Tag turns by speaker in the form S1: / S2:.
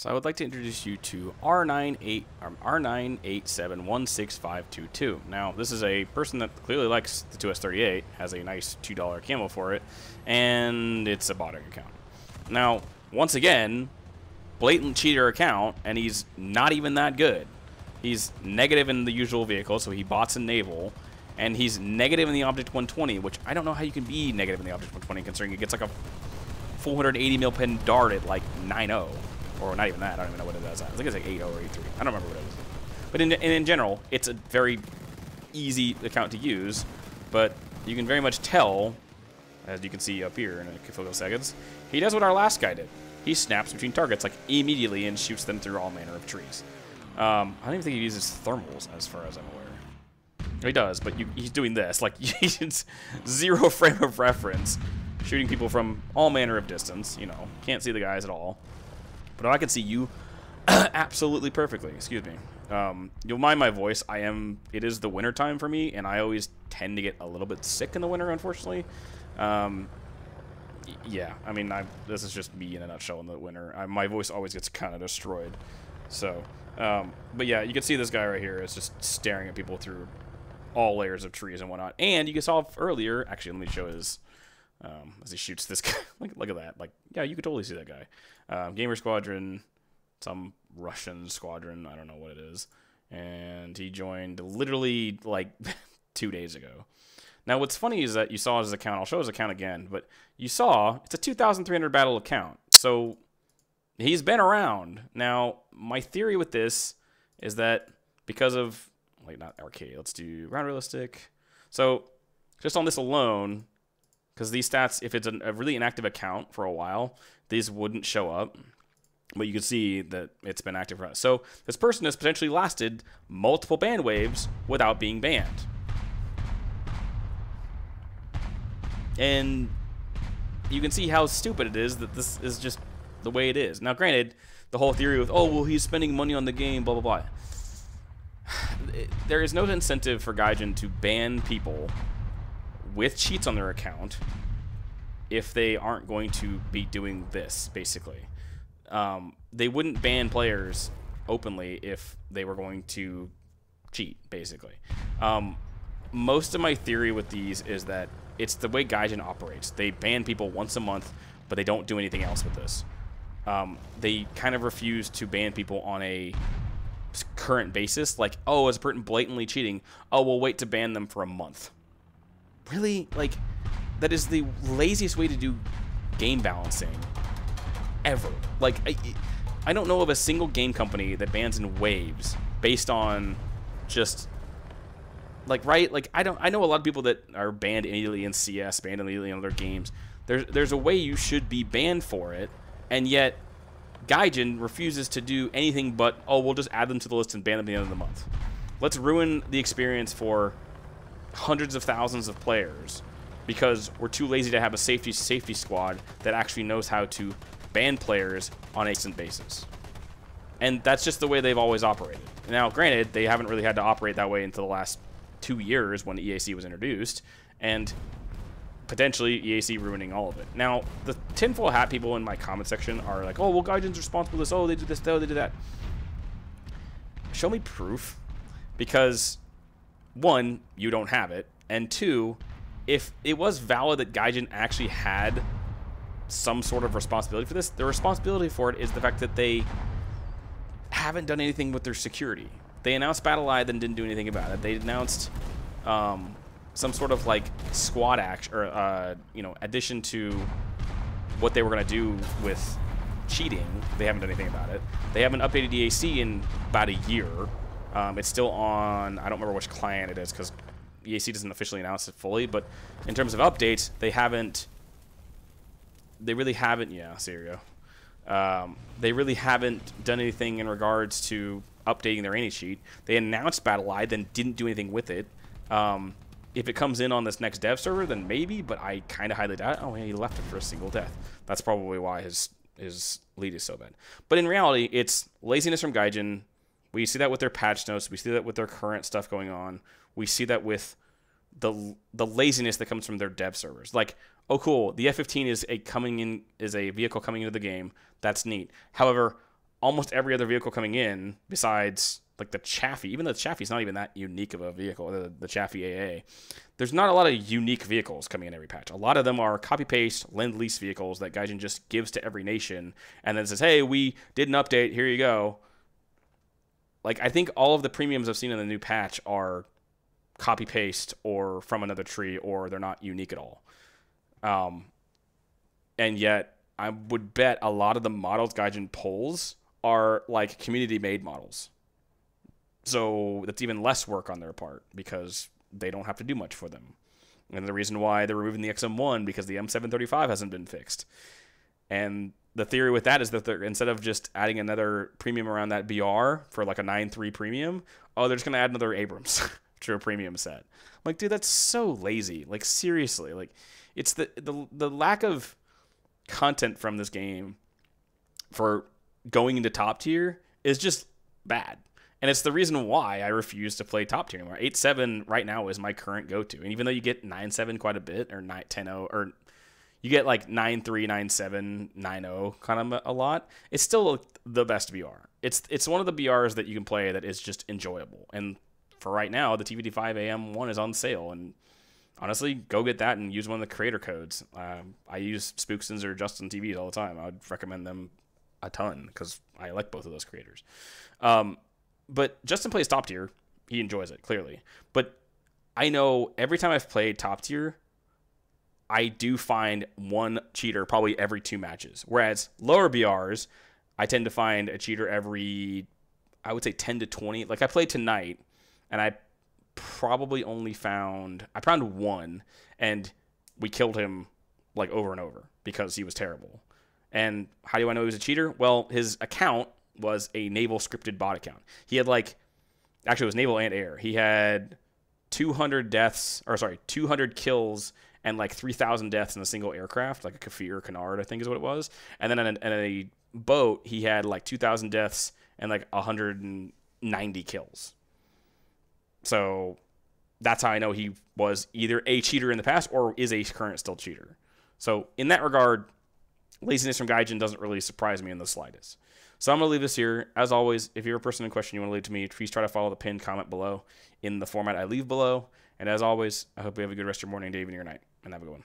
S1: So I would like to introduce you to R9871652. Now, this is a person that clearly likes the 2S38, has a nice $2 camo for it, and it's a botting account. Now, once again, blatant cheater account, and he's not even that good. He's negative in the usual vehicle, so he bots in naval, and he's negative in the Object 120, which I don't know how you can be negative in the Object 120, considering it gets like a 480 mil pen dart at like 9.0. Or not even that. I don't even know what it does. I think it's like 8.0 or 8.3. I don't remember what it is. But in general, it's a very easy account to use. But you can very much tell, as you can see up here in a couple of seconds, he does what our last guy did. He snaps between targets like immediately and shoots them through all manner of trees. I don't even think he uses thermals as far as I'm aware. He does, but he's doing this. Like, he's 0 frame of reference, shooting people from all manner of distance. You know, can't see the guys at all. But I can see you absolutely perfectly. Excuse me. You'll mind my voice. It is the winter time for me, and I always tend to get a little bit sick in the winter, unfortunately. Yeah, I mean, this is just me in a nutshell in the winter. My voice always gets kind of destroyed. So, but yeah, you can see this guy right here is just staring at people through all layers of trees and whatnot. And you saw earlier, actually, let me show his... as he shoots this guy. Look at that. Like, yeah, you could totally see that guy. Gamer Squadron, some Russian squadron, I don't know what it is. And he joined literally like 2 days ago. Now, what's funny is that you saw his account. I'll show his account again, but you saw it's a 2,300 battle account. So he's been around. Now, my theory with this is that because of, like, not arcade, let's do round realistic. So just on this alone, because these stats, if it's a really inactive account for a while, these wouldn't show up. But you can see that it's been active for us. So this person has potentially lasted multiple ban waves without being banned. And you can see how stupid it is that this is just the way it is. Now, granted, the whole theory with, oh, well, he's spending money on the game, blah, blah, blah. There is no incentive for Gaijin to ban people with cheats on their account if they aren't going to be doing this, basically. They wouldn't ban players openly if they were going to cheat, basically. Most of my theory with these is that it's the way Gaijin operates. They ban people once a month, but they don't do anything else with this. They kind of refuse to ban people on a current basis, like, oh, is a person blatantly cheating? Oh, we'll wait to ban them for a month. Really? Like, that is the laziest way to do game balancing ever. Like, I don't know of a single game company that bans in waves based on just, like, right? Like, I know a lot of people that are banned immediately in CS, banned immediately in other games. There's a way you should be banned for it, and yet Gaijin refuses to do anything but, oh, we'll just add them to the list and ban them at the end of the month. Let's ruin the experience for hundreds of thousands of players because we're too lazy to have a safety squad that actually knows how to ban players on a consistent basis. And that's just the way they've always operated. Now, granted, they haven't really had to operate that way until the last 2 years when EAC was introduced, and potentially EAC ruining all of it. Now, the tinfoil hat people in my comment section are like, oh, well, Gaijin's responsible for this, oh, they did this, oh, they did that. Show me proof, because one, you don't have it, and two, if it was valid that Gaijin actually had some sort of responsibility for this, the responsibility for it is the fact that they haven't done anything with their security. They announced BattlEye, then didn't do anything about it. They announced some sort of like squad action, or you know, addition to what they were going to do with cheating. They haven't done anything about it. They haven't updated EAC in about a year. It's still on, I don't remember which client it is because EAC doesn't officially announce it fully, but in terms of updates, they really haven't, yeah, Syria. They really haven't done anything in regards to updating their anti-cheat. They announced BattlEye, then didn't do anything with it. If it comes in on this next dev server, then maybe, but I kind of highly doubt it. Oh, yeah, he left it for a single death. That's probably why his lead is so bad. But in reality, it's laziness from Gaijin. We see that with their patch notes. We see that with their current stuff going on. We see that with the laziness that comes from their dev servers. Like, oh, cool, the F-15 is a vehicle coming into the game. That's neat. However, almost every other vehicle coming in besides like the Chaffee, even though the Chaffee's not even that unique of a vehicle, the Chaffee AA, there's not a lot of unique vehicles coming in every patch. A lot of them are copy-paste, lend-lease vehicles that Gaijin just gives to every nation and then says, hey, we did an update, here you go. Like, I think all of the premiums I've seen in the new patch are copy-paste or from another tree, or they're not unique at all. And yet, I would bet a lot of the models Gaijin pulls are like community-made models. So that's even less work on their part because they don't have to do much for them. And the reason why they're removing the XM1 because the M735 hasn't been fixed. And the theory with that is that they're, instead of just adding another premium around that BR for like a 9.3 premium, they're just going to add another Abrams to a premium set. I'm like, dude, that's so lazy. Like, seriously. Like, it's the lack of content from this game for going into top tier is just bad. And it's the reason why I refuse to play top tier anymore. 8.7 right now is my current go-to. And even though you get 9.7 quite a bit, or 10.0, or you get like 9.3, 9.7, 9.0 kind of a lot, it's still the best BR. It's one of the BRs that you can play that is just enjoyable. And for right now, the TVD5 AM1 is on sale. And honestly, go get that and use one of the creator codes. I use Spookstons or Justin TVs all the time. I would recommend them a ton because I like both of those creators. But Justin plays top tier. He enjoys it, clearly. But I know every time I've played top tier, I do find one cheater probably every 2 matches. Whereas lower BRs, I tend to find a cheater every, I would say 10 to 20. Like I played tonight, and I probably only found, I found one, and we killed him like over and over because he was terrible. And how do I know he was a cheater? Well, his account was a naval scripted bot account. He had actually it was naval and air. He had 200 kills and like 3,000 deaths in a single aircraft, like a Kafir or Canard, I think is what it was. And then in a boat, he had like 2,000 deaths and like 190 kills. So that's how I know he was either a cheater in the past or is a current still cheater. So in that regard, laziness from Gaijin doesn't really surprise me in the slightest. So I'm going to leave this here. As always, if you're a person in question you want to leave to me, please try to follow the pinned comment below in the format I leave below. And as always, I hope you have a good rest of your morning, day, evening, or night. And have a good one.